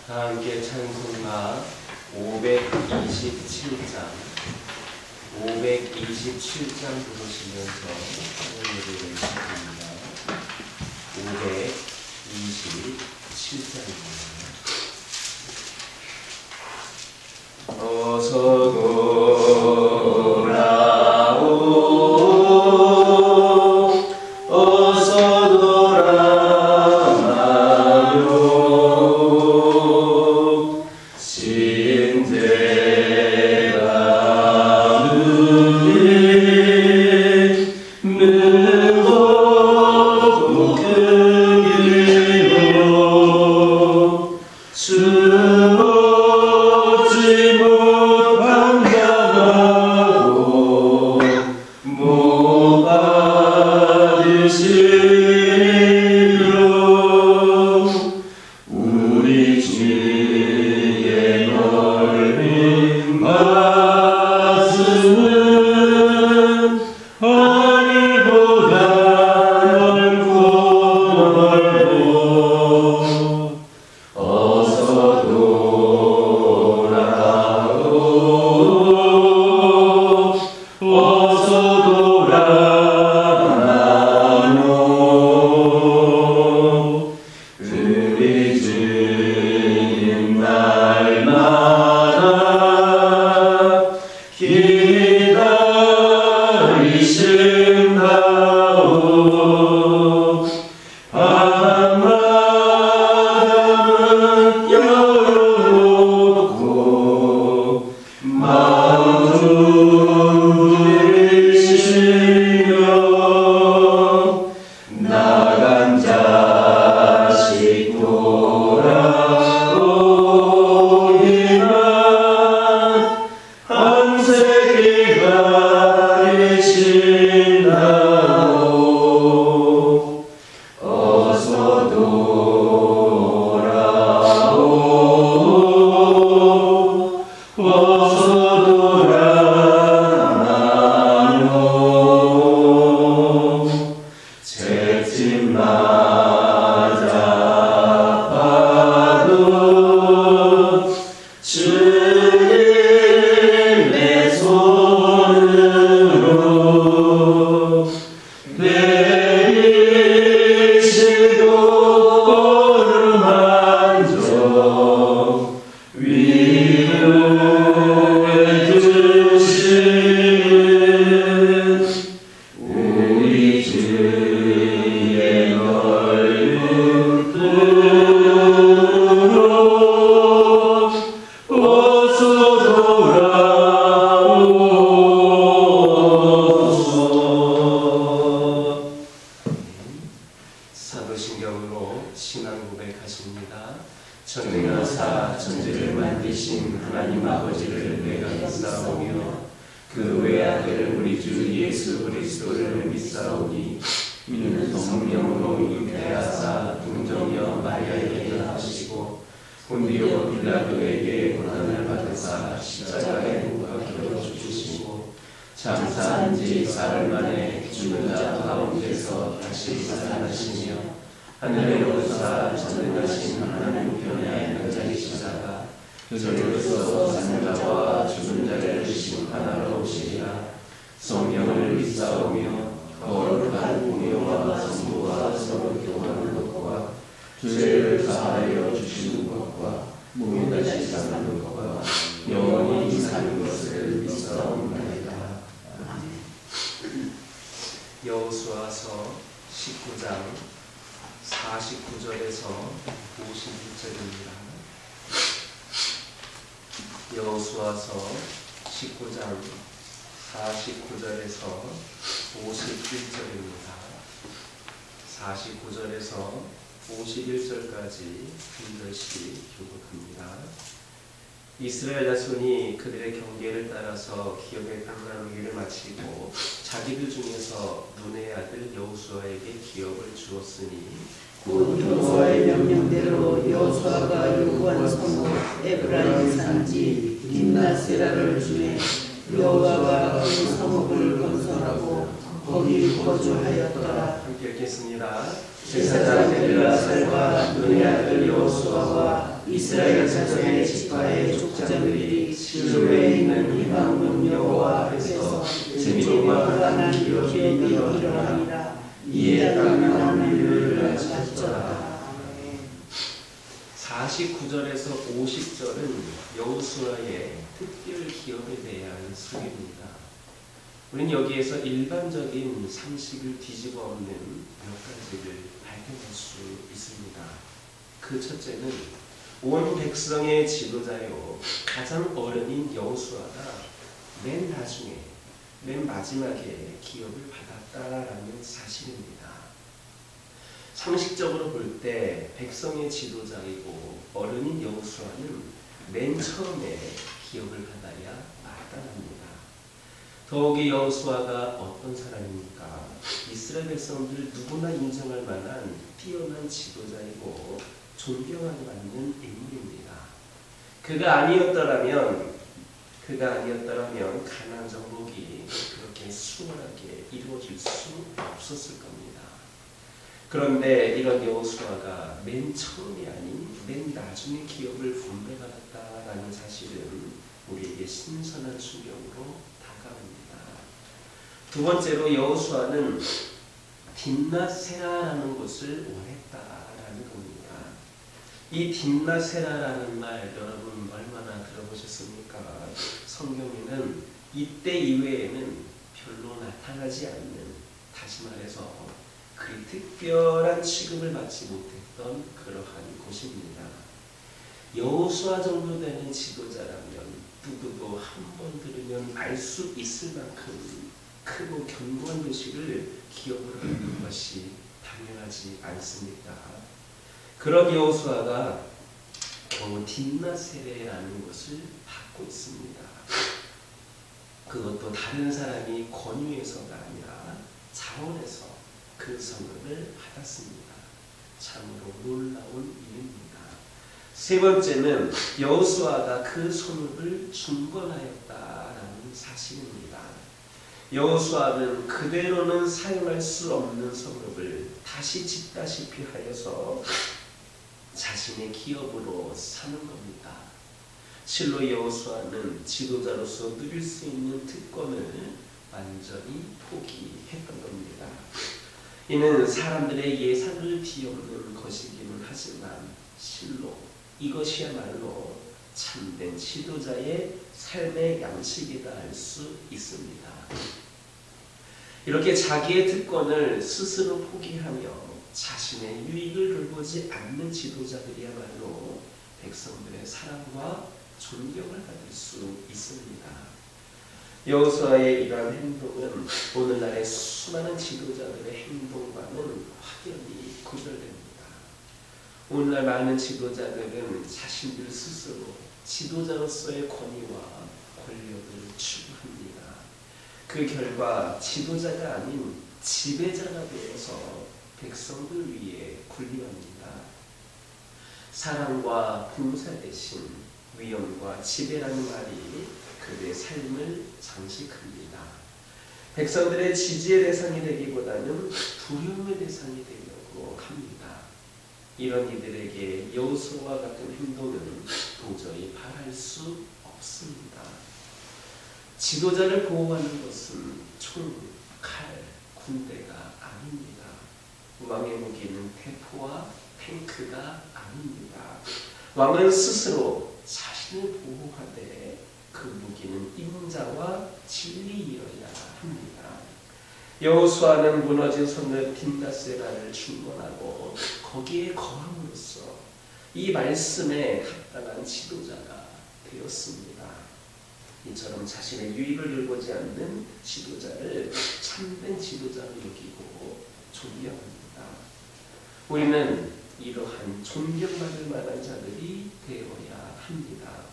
다 함께 찬송가 527장 부르시면서 예배를 시작합니다. 527장입니다. 어서 돌아오 어서 돌아와요 신대가 무겁고 큰 길로 숨지 못한 자하고 못 받으시리로 우리 주의 넓은 가슴은 하늘보다 넓고 넓고 어서 돌아오 어서 돌아와요 우리 주님 날마다 기다리신다오 밤마다는 열어놓고 마음 두드리시며 나간 자식 돌아오기만 한세 기다리신다오 어서 돌아오 어서 돌아와요 채찍맞아 아파도 주님의 손으로 내리시고 어루만져 위로해 주시는 우리 주의 넓은 뜻으로 어서 돌아오소서. 사도신경으로 신앙 고백하십니다. 전능하사 천지를 만드신 하나님 아버지를 내가 믿사오며 그 외아들 우리 주 예수 그리스도를 믿사오니 이는 성령으로 잉태하사 동정녀 마리아에게 나시고 본디오 빌라도에게 고난을 받으사 십자가에 못 박혀 죽으시고 장사한 지 사흘 만에 죽은 자 가운데서 다시 살아나시며 하늘에 오르사 전능하신 하나님 우편에 앉아계시다가 저리로서 사는 자와 죽은 자를 심판하러 오시리라. 성령을 믿사오며 거룩한 공의와 성부와 서로 교하는 것과 죄를 사하여 주시는 것과 몸이 다시 사는 것과 영원히 사는 것을 믿사옵나이다. 여호수아서 19장 49절에서 51절입니다. 여호수아서 19장 49절에서 51절입니다. 49절에서 51절까지 한 절씩 교독합니다. 이스라엘 자손이 그들의 경계를 따라서 기업의 나누기를 마치고 자기들 중에서 눈의 아들 여호수아에게 기업을 주었으니 곧 여호와의 명령대로 여호수아가 요구한 성읍 에브라임 산지 딥나세라를 주매 여호수아가 그 성읍을 건설하고 거기 거주하였더라. 함께 읽겠습니다. 제사장 엘르아살과 그의 아들 여호수아와 이스라엘 자손의 지파의 족장들이 실로에 있는 희망문 여호와 앞에서 진정과 무관한 기업이 일어나니라. 이에 땅은 하나님을 찾더라. 49절에서 50절은 여호수아의 특별 기업에 대한 소개입니다. 우리는 여기에서 일반적인 상식을 뒤집어 엎는 몇 가지를 발견할 수 있습니다. 그 첫째는 온 백성의 지도자요 가장 어른인 여호수아가 맨 나중에 맨 마지막에 기업을 받았다라는 사실입니다. 상식적으로 볼 때 백성의 지도자이고 어른인 여호수아는 맨 처음에 기업을 받아야 마땅합니다. 더욱이 여호수아가 어떤 사람입니까? 이스라엘 백성들 누구나 인정할 만한 뛰어난 지도자이고 존경하게 받는 인물입니다. 그가 아니었더라면 가나안 정복이 그렇게 수월하게 이루어질 수 없었을 겁니다. 그런데 이런 여호수아가 맨 처음이 아닌 맨 나중에 기업을 분배받았다라는 사실은 우리에게 신선한 충격으로 다가옵니다. 두 번째로 여호수아는 딥나세라라는 곳을 원했다라는 겁니다. 이 딥나세라라는 말 여러분 얼마나 들어보셨습니까? 성경에는 이때 이외에는 별로 나타나지 않는, 다시 말해서 그리 특별한 취급을 받지 못했던 그러한 곳입니다. 여호수아 정도 되는 지도자라면 누구도 한 번 들으면 알 수 있을 만큼 크고 견고한 도시를 기업으로 얻는 것이 당연하지 않습니까? 그런 여호수아가 겨우 딥나세레라는 곳을 받고 있습니다. 그것도 다른 사람이 권유해서가 아니라 자원해서 그 선물을 받았습니다. 참으로 놀라운 일입니다. 세 번째는 여호수아가 그 선물을 중건하였다라는 사실입니다. 여호수아는 그대로는 사용할 수 없는 성읍을 다시 짓다시피 하여서 자신의 기업으로 사는 겁니다. 실로 여호수아는 지도자로서 누릴 수 있는 특권을 완전히 포기했던 겁니다. 이는 사람들의 예상을 뒤엎는 것이기는 하지만 실로 이것이야말로 참된 지도자의 삶의 양식이다 할 수 있습니다. 이렇게 자기의 특권을 스스로 포기하며 자신의 유익을 돌보지 않는 지도자들이야말로 백성들의 사랑과 존경을 받을 수 있습니다. 여호수아의 이러한 행동은 오늘날의 수많은 지도자들의 행동과는 확연히 구별됩니다. 오늘날 많은 지도자들은 자신들 스스로 지도자로서의 권위와 권력을 추구합니다. 그 결과 지도자가 아닌 지배자가 되어서 백성들 위에 군림합니다. 사랑과 봉사 대신 위엄과 지배라는 말이 그들의 삶을 장식합니다. 백성들의 지지의 대상이 되기보다는 두려움의 대상이 되려고 합니다. 이런 이들에게 여호수아와 같은 행동은 도저히 바랄 수 없습니다. 지도자를 보호하는 것은 총, 칼, 군대가 아닙니다. 왕의 무기는 대포와 탱크가 아닙니다. 왕은 스스로 자신을 보호하되 그 무기는 인자와 진리이어야 합니다. 여호수아는 무너진 성읍 딥나세라를 중건하고 거기에 거함으로써 이 말씀에 합당한 지도자가 되었습니다. 이처럼 자신의 유익을 돌보지 않는 지도자를 참된 지도자로 여기고 존경합니다. 우리는 이러한 존경받을 만한 자들이 되어야 합니다.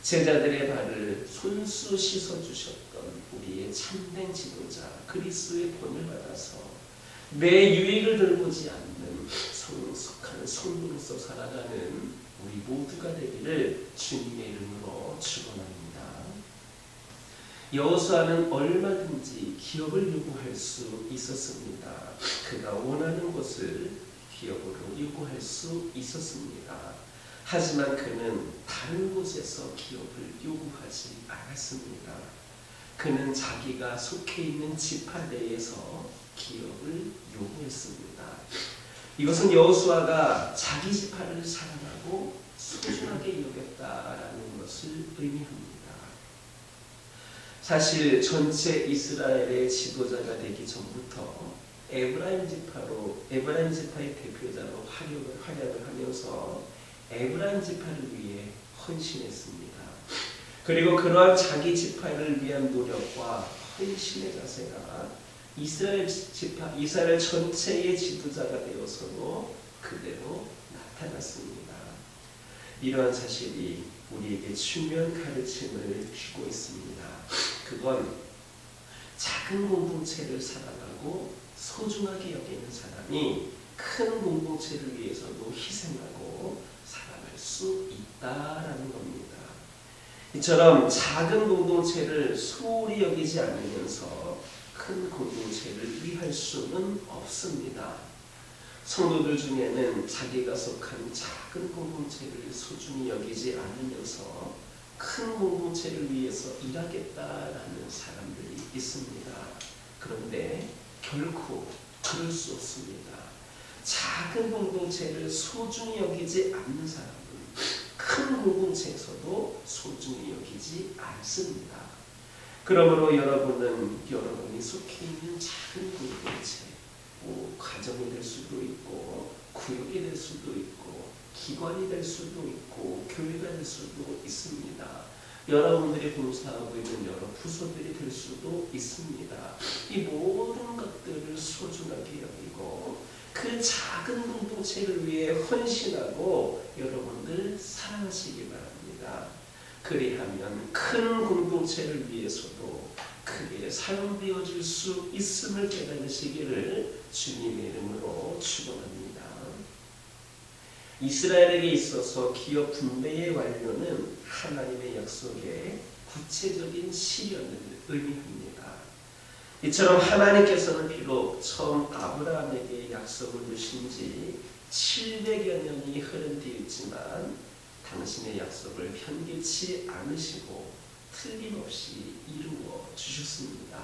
제자들의 발을 손수 씻어주셨던 우리의 참된 지도자 그리스도의 본을 받아서 내 유익을 돌보지 않는 성숙한 성도로서 살아가는 우리 모두가 되기를 주님의 이름으로 축원합니다. 여호수아는 얼마든지 기업을 요구할 수 있었습니다. 그가 원하는 것을 기업으로 요구할 수 있었습니다. 하지만 그는 다른 곳에서 기업을 요구하지 않았습니다. 그는 자기가 속해 있는 지파 내에서 기업을 요구했습니다. 이것은 여호수아가 자기 지파를 사랑하고 소중하게 여겼다라는 것을 의미합니다. 사실 전체 이스라엘의 지도자가 되기 전부터 에브라임 지파의 대표자로 활약을 하면서 에브라임 지파를 위해 헌신했습니다. 그리고 그러한 자기 지파를 위한 노력과 헌신의 자세가 이스라엘 전체의 지도자가 되어서도 그대로 나타났습니다. 이러한 사실이 우리에게 중요한 가르침을 주고 있습니다. 그건 작은 공동체를 사랑하고 소중하게 여기는 사람이 큰 공동체를 위해서도 희생하고 살아갈 수 있다라는 겁니다. 이처럼 작은 공동체를 소홀히 여기지 않으면서 큰 공동체를 위할 수는 없습니다. 성도들 중에는 자기가 속한 작은 공동체를 소중히 여기지 않으면서 큰 공동체를 위해서 일하겠다라는 사람들이 있습니다. 그런데 결코 그럴 수 없습니다. 작은 공동체를 소중히 여기지 않는 사람은 큰 공동체에서도 소중히 여기지 않습니다. 그러므로 여러분이 속해 있는 작은 공동체, 가정이 될 수도 있고 구역이 될 수도 있고 기관이 될 수도 있고 교회가 될 수도 있습니다. 여러분들이 봉사하고 있는 여러 부서들이 될 수도 있습니다. 이 모든 것들을 소중하게 여기고 그 작은 공동체를 위해 헌신하고 여러분들 사랑하시기 바랍니다. 그리하면 큰 공동체를 위해서도 크게 사용되어질 수 있음을 깨달으시기를 주님의 이름으로 축원합니다. 이스라엘에게 있어서 기업 분배의 완료는 하나님의 약속의 구체적인 실현을 의미합니다. 이처럼 하나님께서는 비록 처음 아브라함에게 약속을 주신 지 700여 년이 흐른 뒤였지만 당신의 약속을 변개치 않으시고 틀림없이 이루어 주셨습니다.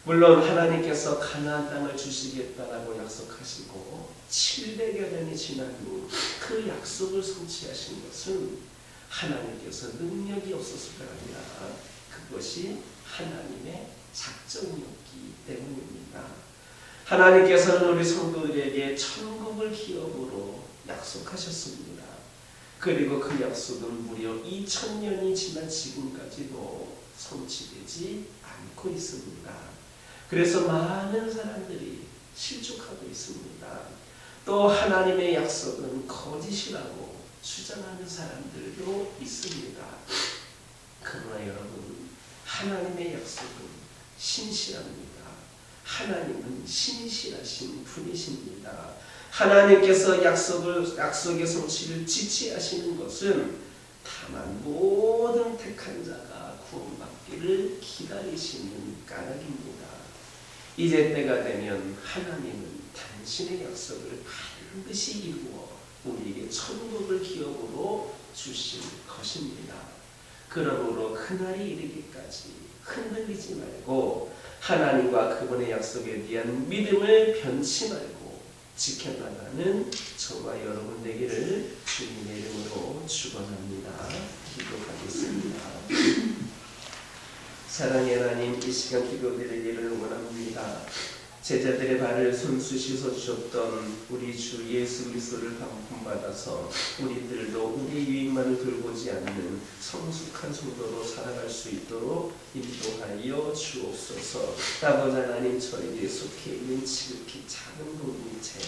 물론 하나님께서 가나안 땅을 주시겠다라고 약속하시고 700여 년이 지난 후 그 약속을 성취하신 것은 하나님께서 능력이 없어서가 아니라 그것이 하나님의 작정이었기 때문입니다. 하나님께서는 우리 성도들에게 천국을 기업으로 약속하셨습니다. 그리고 그 약속은 무려 2000년이 지난 지금까지도 성취되지 않고 있습니다. 그래서 많은 사람들이 실족하고 있습니다. 또 하나님의 약속은 거짓이라고 주장하는 사람들도 있습니다. 그러나 여러분, 하나님의 약속은 신실합니다. 하나님은 신실하신 분이십니다. 하나님께서 약속의 성취를 지체하시는 것은 다만 모든 택한 자가 구원받기를 기다리시는 까닭입니다. 이제 때가 되면 하나님은 당신의 약속을 반드시 이루어 우리에게 천국을 기업으로 주실 것입니다. 그러므로 그날이 이르기까지 흔들리지 말고 하나님과 그분의 약속에 대한 믿음을 변치 말고 지켜나가는 저와 여러분 되기를 주님의 이름으로 축원합니다. 기도하겠습니다. 사랑의 하나님, 이 시간 기도드리기를 원합니다. 제자들의 발을 손수 씻어주셨던 우리 주 예수 그리스도를 반품받아서 우리들도 우리 유익만을 돌보지 않는 성숙한 성도로 살아갈 수 있도록 인도하여 주옵소서. 아버지 하나님, 저에게 속해 있는 지극히 작은 공동체,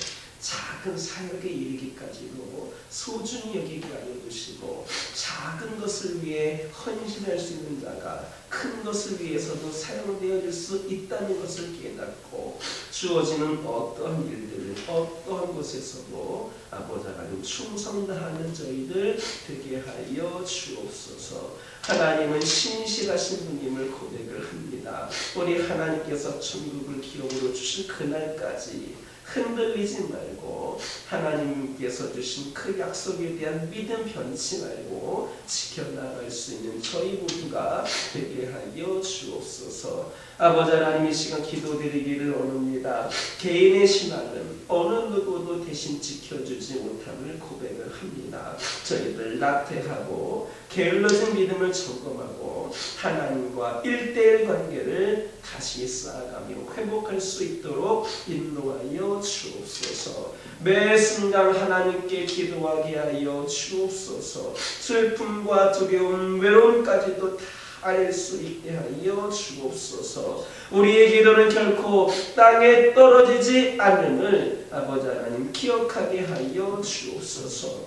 작은 사역에 이르기까지도 소중히 여기게 하여 주시고 작은 것을 위해 헌신할 수 있는 자가 큰 것을 위해서도 사용되어질 수 있다는 것을 깨닫고 주어지는 어떠한 일들을 어떠한 곳에서도 아버지 하나님 충성 다하는 저희들 되게 하여 주옵소서. 하나님은 신실하신 분임을 고백을 합니다. 우리 하나님께서 천국을 기업으로 주신 그날까지 흔들리지 말고 하나님께서 주신 그 약속에 대한 믿음 변치 말고 지켜나갈 수 있는 저희 모두가 되게 하여 주옵소서. 아버지 하나님, 이 시간 기도드리기를 원합니다. 개인의 신앙은 어느 누구도 대신 지켜주지 못함을 고백을 합니다. 저희들 나태하고 게을러진 믿음을 점검하고 하나님과 1:1 관계를 다시 쌓아가며 회복할 수 있도록 인도하여 주옵소서. 매 순간 하나님께 기도하게 하여 주옵소서. 슬픔과 두려움, 외로움까지도 다 알 수 있게 하여 주옵소서. 우리의 기도는 결코 땅에 떨어지지 않음을 아버지 하나님 기억하게 하여 주옵소서.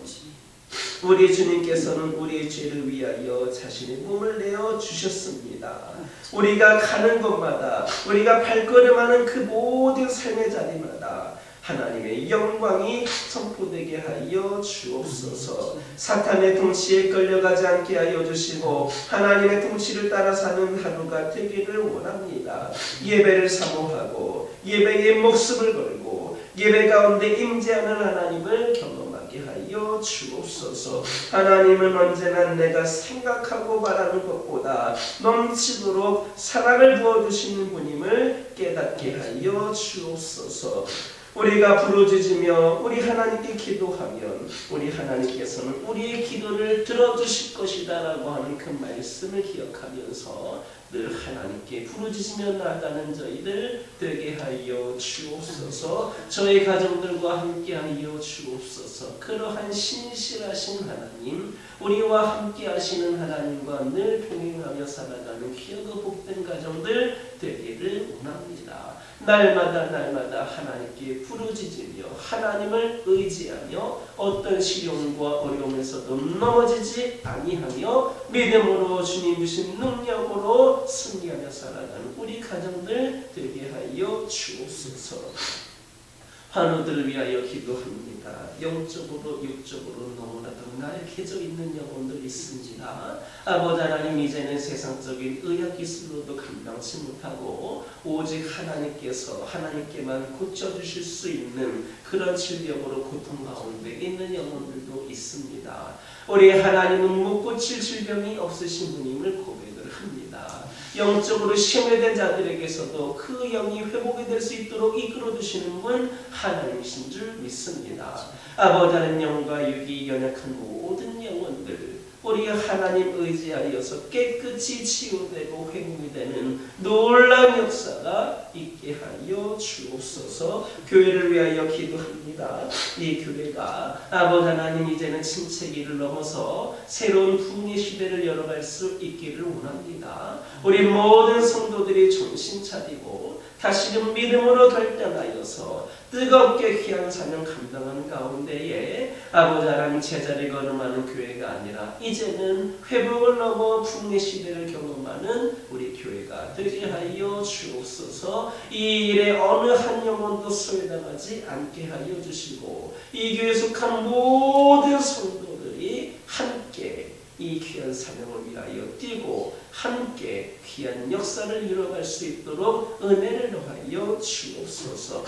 우리 주님께서는 우리의 죄를 위하여 자신의 몸을 내어 주셨습니다. 우리가 가는 곳마다, 우리가 발걸음하는 그 모든 삶의 자리마다 하나님의 영광이 선포되게 하여 주옵소서. 사탄의 통치에 끌려가지 않게 하여 주시고 하나님의 통치를 따라 사는 하루가 되기를 원합니다. 예배를 사모하고 예배에 목숨을 걸고 예배 가운데 임재하는 하나님을 경험하게 하여 주옵소서. 하나님은 언제나 내가 생각하고 바라는 것보다 넘치도록 사랑을 부어주시는 분임을 깨닫게 하여 주옵소서. 우리가 부르짖으며 우리 하나님께 기도하면 우리 하나님께서는 우리의 기도를 들어주실 것이다 라고 하는 그 말씀을 기억하면서 늘 하나님께 부르짖으며 나아가는 저희들 되게 하여 주옵소서. 저희 가정들과 함께 하여 주옵소서. 그러한 신실하신 하나님, 우리와 함께 하시는 하나님과 늘 동행하며 살아가는 귀하고 복된 가정들 되기를 원합니다. 날마다 하나님께 부르짖으며 하나님을 의지하며 어떤 시련과 어려움에서도 넘어지지 아니하며 믿음으로 주님 주신 능력으로 승리하며 살아가는 우리 가정들 되게 하여 주옵소서. 환우들을 위하여 기도합니다. 영적으로 육적으로 너무나도 나약해져 있는 영혼들이 있습니다. 아버지 하나님, 이제는 세상적인 의학기술로도 감당치 못하고 오직 하나님께서 하나님께만 고쳐주실 수 있는 그런 질병으로 고통 가운데 있는 영혼들도 있습니다. 우리 하나님은 못 고칠 질병이 없으신 분임을 고백을 합니다. 영적으로 심해된 자들에게서도 그 영이 회복이 될 수 있도록 이끌어주시는 분 하나님이신 줄 믿습니다. 아버지 하나님, 영과 육이 연약한 모든 영혼들 우리 하나님 의지하여서 깨끗이 치유되고 회복이 되는 놀라운 역사가 있게 하여 주옵소서. 교회를 위하여 기도합니다. 이 교회가 아버지 하나님 이제는 침체기를 넘어서 새로운 부흥의 시대를 열어갈 수 있기를 원합니다. 우리 모든 성도들이 정신 차리고 다시금 믿음으로 결단하여서 뜨겁게 귀한 사명 감당하는 가운데에 아버지 하나님 제자리 걸음하는 교회가 아니라 이제는 회복을 넘어 부흥의 시대를 경험하는 우리 교회가 되게 하여 주옵소서. 이 일에 어느 한 영혼도 소외당하지 않게 하여 주시고 이 교회에 속한 모든 성도들이 함께 이 귀한 사명을 위하여 뛰고 함께 귀한 역사를 이뤄갈 수 있도록 은혜를 더하여 주옵소서.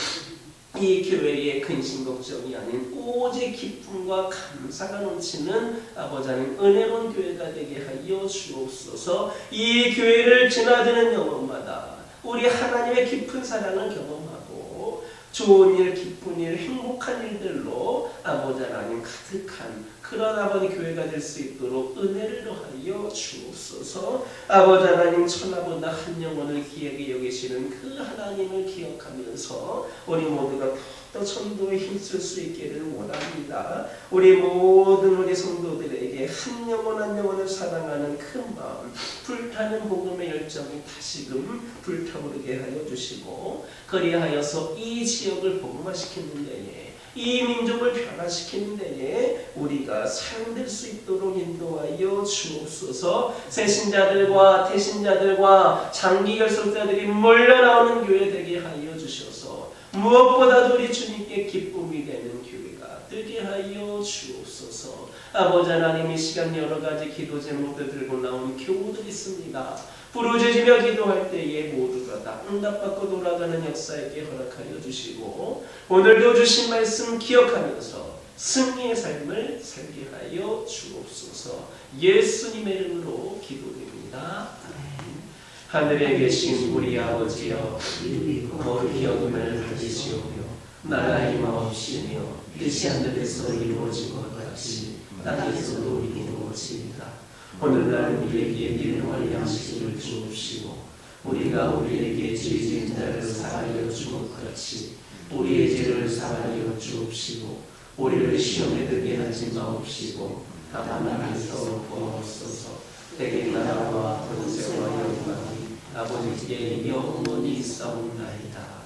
이 교회의 근심 걱정이 아닌 오직 기쁨과 감사가 넘치는 아버지 하나님 은혜로운 교회가 되게 하여 주옵소서. 이 교회를 지나드는 영혼마다 우리 하나님의 깊은 사랑을 경험하고 좋은 일, 기쁜 일, 행복한 일들로 아버지 하나님 가득한 그런 아버지 교회가 될 수 있도록 은혜를 더하여 주옵소서. 아버지 하나님, 천하보다 한 영혼을 귀하게 여기시는 그 하나님을 기억하면서 우리 모두가 더 전도에 힘쓸 수 있기를 원합니다. 우리 모든 우리 성도들에게 한 영혼 한 영혼을 사랑하는 큰 마음, 불타는 복음의 열정이 다시금 불타오르게 하여 주시고 그리하여서 이 지역을 복음화시키는 데에 이 민족을 변화시키는 데에 우리가 사용될 수 있도록 인도하여 주옵소서. 새신자들과 태신자들과 장기 결석자들이 몰려나오는 교회 되게 하여 주셔서 무엇보다도 우리 주님께 기쁨이 되는 교회가 되게 하여 주옵소서. 아버지 하나님, 이 시간 여러 가지 기도 제목들 들고 나온 교우들 있습니다. 부르짖으며 기도할 때에 모두가 다 응답받고 돌아가는 역사에게 허락하여 주시고 오늘도 주신 말씀 기억하면서 승리의 삶을 살게 하여 주옵소서. 예수님의 이름으로 기도드립니다. 하늘에 계신 우리 아버지여, 이름이 거룩히 여김을 받으시오며 나라의 마옵시며 뜻이 하늘에서 이루어진 것 같이 땅에서도 이루어지이다. 오늘날 우리에게 일용할 양식을 주옵시고 우리가 우리에게 죄 지은 자를 사하여 준 것 같이 우리의 죄를 사하여 주옵시고 우리를 시험에 들게 하지 마옵시고 다만 하나님께서 구하옵소서. 대개 나라와 권세와 영광이 아버지께 영원히 있사옵나이다.